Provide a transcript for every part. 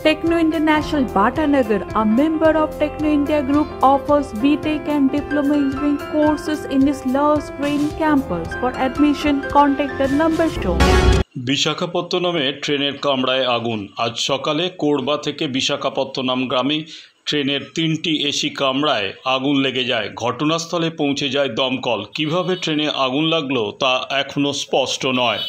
Techno International Bhatanagar, a member of Techno India Group, offers BTech and Diploma Engineering courses in its Lush Green campus. For admission, contact the number shown. বিশাখাপত্তনমে ট্রেনের কামড়ায় আগুন। আজ সকালে কোরবা থেকে বিশাখাপত্তনম গ্রামে ট্রেনের 3টি এসি কামড়ায় আগুন লেগে যায়। ঘটনাস্থলে পৌঁছে যায় দমকল। কিভাবে ট্রেনে আগুন লাগলো তা এখনো স্পষ্ট নয়।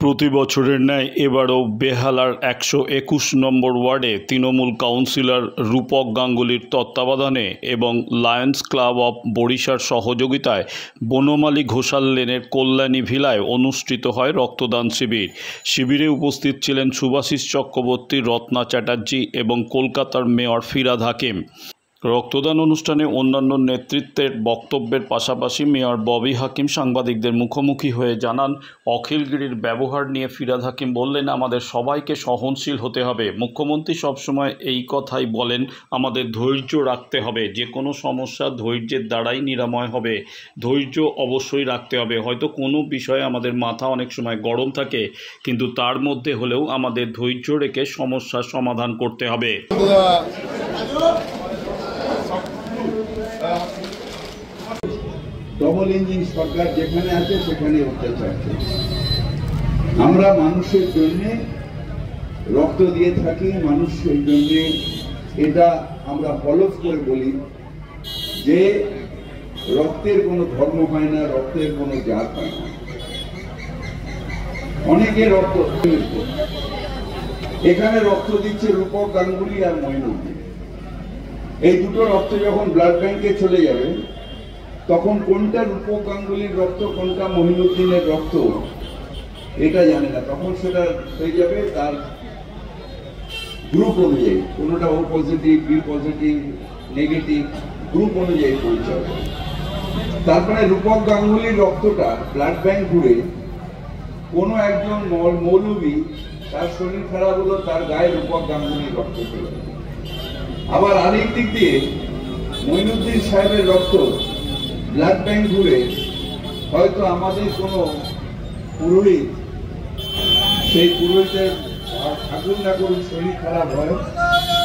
প্রতি বছরের ন্যায় এবারও বেহালার 121 নম্বর ওয়ার্ডে তৃণমূল কাউন্সিলর রূপক গাঙ্গুলির তত্ত্বাবধানে এবং লায়ন্স ক্লাব অফ বরিশার সহযোগিতায় বনমালী ঘোষাল লেনের কল্যাণী ভিলায় অনুষ্ঠিত হয় রক্তদান শিবির। শিবিরে উপস্থিত ছিলেন শুভাশিস চক্রবর্তী, রত্না চ্যাটার্জি এবং কলকাতার মেয়র ফিরহাদ হাকিম। রক্তদান অনুষ্ঠানে অন্যান্য নেতৃত্বের বক্তব্যের পাশাপাশি মেয়র ববি হাকিম সাংবাদিকদের মুখোমুখি হয়ে জানান, অখিলগিরির ব্যবহার নিয়ে ফিরহাদ হাকিম বললেন, আমাদের সবাইকে সহনশীল হতে হবে। মুখ্যমন্ত্রী সবসময় এই কথাই বলেন, আমাদের ধৈর্য রাখতে হবে। যে কোনো সমস্যা ধৈর্যের দ্বারাই নিরাময় হবে। ধৈর্য অবশ্যই রাখতে হবে। হয়তো কোনো বিষয়ে আমাদের মাথা অনেক সময় গরম থাকে, কিন্তু তার মধ্যে হলেও আমাদের ধৈর্য রেখে সমস্যার সমাধান করতে হবে। ডবল ইঞ্জিন সরকার যেখানে আছে সেখানে অত্যাচার চলছে। আমরা মানুষের জন্য রক্ত দিয়ে থাকি, মানুষের জন্য। এটা আমরা হলফ করে বলি যে রক্তের কোনো ধর্ম হয় না, রক্তের কোনো জাত হয় না। অনেকে রক্ত, এখানে রক্ত দিচ্ছে রূপক গাঙ্গুলি আর মঈনুদ্দিন। এই দুটো রক্ত যখন ব্লাড ব্যাংকে চলে যাবে, তখন কোনটা রূপক গাঙ্গুলির রক্ত, কোনটা মঈনুদ্দিনের রক্ত, এটা জানে না। তখন সেটা হয়ে যাবে তার গ্রুপ অনুযায়ী, কোনোটা O positive, B positive, negative, group অনুযায়ী পরিচয়। তারপরে রূপক গাঙ্গুলির রক্তটা ব্লাড ব্যাংক ঘুরে কোনো একজন মৌলবী, তার শরীর খারাপ হলো, তার গায়ে রূপক গাঙ্গুলির রক্ত চলে। আবার আরেক দিক দিয়ে মঈনুদ্দিন সাহেবের রক্ত ব্লাড ব্যাংক ঘুরে হয়তো আমাদের কোনো পুরোহিত, সেই পুরোহিতের ঠাকুর না করুন শরীর খারাপ হয়,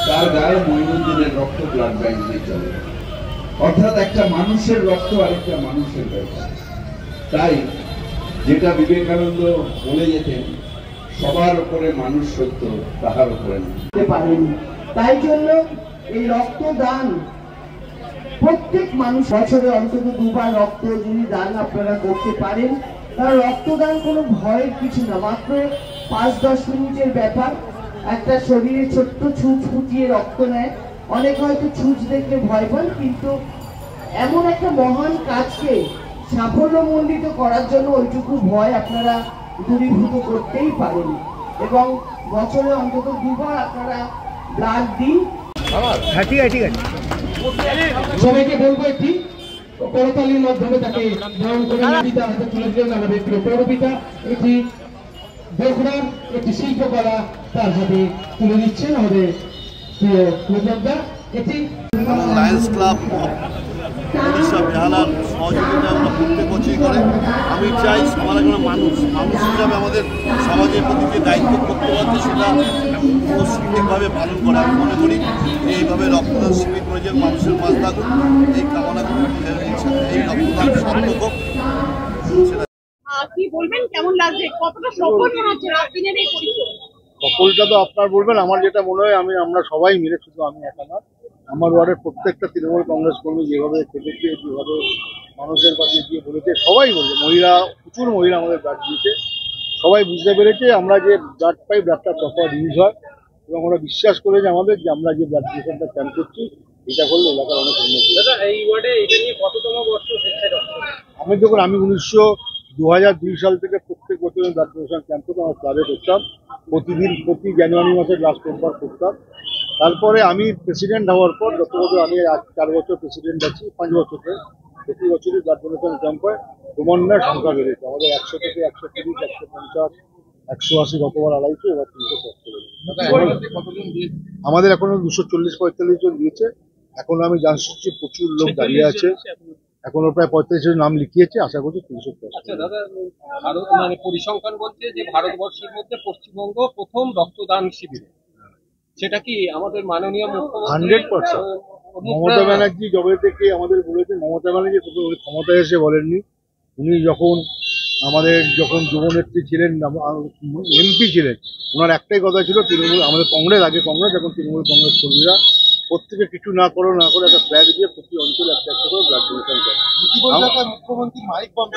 তার গায়ে মঈনুদ্দিনের রক্ত ব্লাড ব্যাংক দিয়ে চলে। অর্থাৎ একটা মানুষের রক্ত আরেকটা মানুষের ব্যাপার। তাই যেটা বিবেকানন্দ বলে যেতেন, সবার উপরে মানুষ সত্য, তাহার উপরে পারেনি। তাই জন্য এই রক্তদান প্রত্যেক মানুষ বছরে অন্তত 2 বার রক্ত যদি দান আপনারা করতে পারেন, তার রক্তদান কোনো ভয়ের কিছু না, মাত্র 5-10 মিনিটের ব্যাপার। একটা শরীরে ছোট্ট ছুঁচ ফুটিয়ে রক্ত নেয়। অনেক হয়তো ছুঁচ দেখলে ভয় পান, কিন্তু এমন একটা মহান কাজকে সাফল্যমণ্ডিত করার জন্য ওইটুকু ভয় আপনারা দূরীভূত করতেই পারেন। এবং বছরে অন্তত 2 বার আপনারা ব্লাড দিন। ঠিক আছে। সবাইকে বলবো একটি করতালির মাধ্যমে তাকে গ্রহণ করে পিতা হাতে তুলে দিলেন আমাদের প্রিয় পৌরপিতা। এটি বগুড়ার একটি শিল্পকলা তার হাতে তুলে দিচ্ছেন আমাদের প্রিয় প্রযোজকদা। এটি লায়ন্স ক্লাব বরিশা বেহালার সহযোগিতা আমরা প্রত্যেক বছরই করে। আমি চাই সবার আগে মানুষ হিসাবে আমাদের সমাজের প্রতি যে দায়িত্ব কর্তব্য আছে সেটা সঠিকভাবে পালন করা। আমি মনে করি এইভাবে রক্তদান শিবির করে যে মানুষের পাশ থাকুক, এই কামনা করি। এই রক্তদান সার্থক হোক। কি বলবেন, কেমন লাগছে, কতটা সফল মনে হচ্ছে রাত দিনের এই পরিশ্রম? সকলটা তো আপনার বলবেন, আমার যেটা মনে হয় আমরা সবাই মিলে, শুধু আমি একা না, আমার ওয়ার্ডের প্রত্যেকটা তৃণমূল কংগ্রেস কর্মী যেভাবে খেটেছে, যেভাবে মানুষের পাশে গিয়ে বলেছে, সবাই বলছে, মহিলা, প্রচুর মহিলা আমাদের ব্লাড দিয়েছে। সবাই বুঝতে পেরেছে আমরা যে ব্লাড পাই, ব্লাডটা প্রপার ইউজ হয়, এবং ওরা বিশ্বাস করে যে আমাদের যে আমরা যে ব্লাড ডোনেশনটা ক্যাম্প করছি, এটা করলে এলাকার অনেক উন্নতি। দাদা, এই ওয়ার্ডে এটা নিয়ে কততম বর্ষ স্বেচ্ছায় রক্ত? আমি 2002 সাল থেকে প্রত্যেক বছর ব্লাড ডোনেশন ক্যাম্প করতাম, আমার ক্লাবে করতাম। প্রতি জানুয়ারি মাসের লাস্ট রোববার করতাম। তারপরে আমি প্রেসিডেন্ট হওয়ার পর গত বছর আমি 4 বছর প্রেসিডেন্ট আছি, 5 বছর ধরে প্রতি বছরই ব্লাড ডোনেশন ক্যাম্প হয়। ক্রমান্বয়ে সংখ্যা বেড়েছে, আমাদের 100 থেকে 130, 150, 180, গতবার 250, এবার 300। আমাদের এখনো 240-45 জন দিয়েছে। এখন আমি জানছি প্রচুর লোক দাঁড়িয়ে আছে, এখনো প্রায় 45 জন নাম লিখিয়েছে, আশা করছি 300। আচ্ছা দাদা, ভারত মানে পরিসংখ্যান বলছে যে ভারতবর্ষের মধ্যে পশ্চিমবঙ্গ প্রথম রক্তদান শিবির, সেটা কি আমাদের মাননীয় মুখ্যমন্ত্রী 100%। মমতা ব্যানার্জি জবে থেকে আমাদের বলেছেন, মমতা ব্যানার্জি ক্ষমতায় এসে বলেননি, উনি যখন যুবনেত্রী ছিলেন, এমপি ছিলেন, ওনার একটাই কথা ছিল, তৃণমূল আমাদের কংগ্রেস, আগে কংগ্রেস, এখন তৃণমূল কংগ্রেস কর্মীরা প্রত্যেকে কিছু না করে একটা ফ্ল্যাগ দিয়ে প্রতি অঞ্চলে একটা করে ব্লাড ডোনেশন করে। মুখ্যমন্ত্রী মাইক বন্ধ,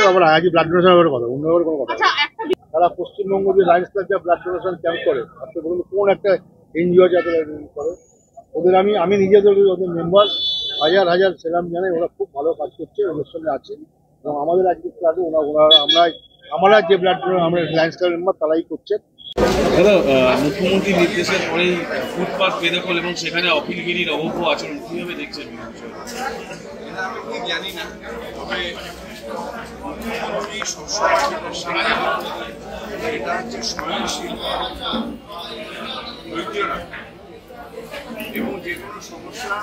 আবার আগে ব্লাড ডোনেশন কথা, অন্য কোনো কথা। তারা পশ্চিমবঙ্গ যে লায়ন্স ক্লাব যা ব্লাড ডোনেশন ক্যাম্প করে, আপনি বলুন কোন একটা এনজিও যাতে করে, ওদের আমি নিজেদের ওদের মেম্বার হাজার সেলাম জানাই, ওরা খুব ভালো কাজ করছে, ওদের সঙ্গে আছি। এবং আমাদের আজকে ক্লাবে আমরা যে ব্লাড আমরা লায়ন্স ক্লাবের মেম্বার তারাই করছেন। দাদা, মুখ্যমন্ত্রীর নির্দেশের পরেই ফুটপাথ বেদখল এবং সেখানে অখিলগিরির অবৈধ আচরণ কিভাবে দেখছেন? আমি ঠিক জানি না, তবে মুখ্যমন্ত্রী সবসময় এটা হচ্ছে সহনশীল ধৈর্য রাখা এবং যে কোনো সমস্যা,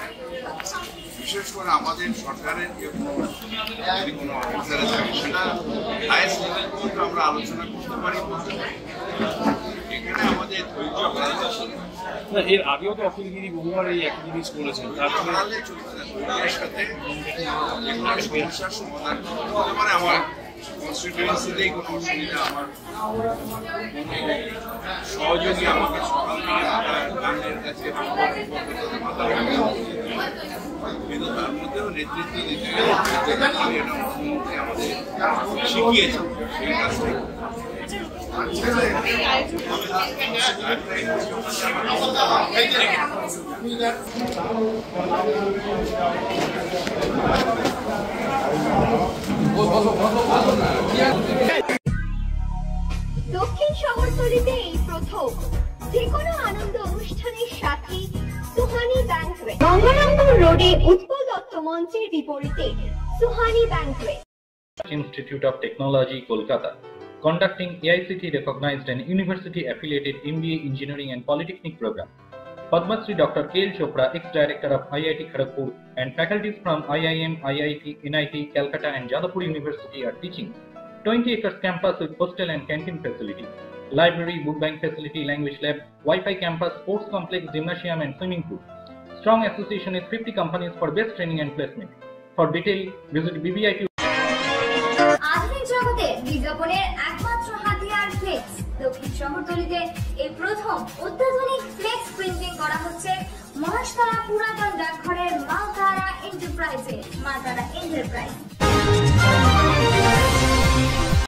বিশেষ করে আমাদের সরকারের যদি কোনো অফিসারে থাকে সেটা হাইয়েস্ট লেভেল পর্যন্ত আমরা আলোচনা করতে পারি। এখানে আমাদের ধৈর্য না, এর আগেও তো অখিলগিরি বহুবার এই একই জিনিস করেছেন, তারপরে ধৈর্যের সাথে যে কোনো সমস্যার সমাধান করতে পারে। আমার কনস্টিটিউয়েন্সিতেই কোনো অসুবিধা, আমার সহযোগী আমাকে সকাল থেকে গানের কাছে কিন্তু তার মধ্যেও নেতৃত্ব দিতে গেলে এটা মুখ্যমন্ত্রী আমাদের শিখিয়েছেন, সেই কাজটাই। দক্ষিণ শহরতলিতে এই প্রথম যে কোনো আনন্দ অনুষ্ঠানের সাথে সুহানি ব্যাংকুয়েট, গঙ্গারামপুর রোডে উৎপল দত্ত মঞ্চের বিপরীতে Suhani banquet. Institute of Technology, Kolkata, conducting AICTE recognized and university affiliated MBA Engineering and Polytechnic program. Padma Shri Dr. K.L. Chopra, ex-director of IIT Kharagpur, and faculties from IIM, IIT, NIT, Calcutta and Jadavpur University are teaching. 20 acres campus with hostel and canteen facility, library, book bank facility, language lab, Wi-Fi campus, sports complex, gymnasium and swimming pool. Strong association with 50 companies for best training and placement. For detail, visit BBIT. আধুনিক জগতে বিজ্ঞাপনের একমাত্র হাতিয়ার flakes. দক্ষিণ শহরতলিতে এই প্রথম অত্যাধুনিক flakes printing করা হচ্ছে মহাশতলা পুরাতন ডাকঘরের মা তারা এন্টারপ্রাইজে।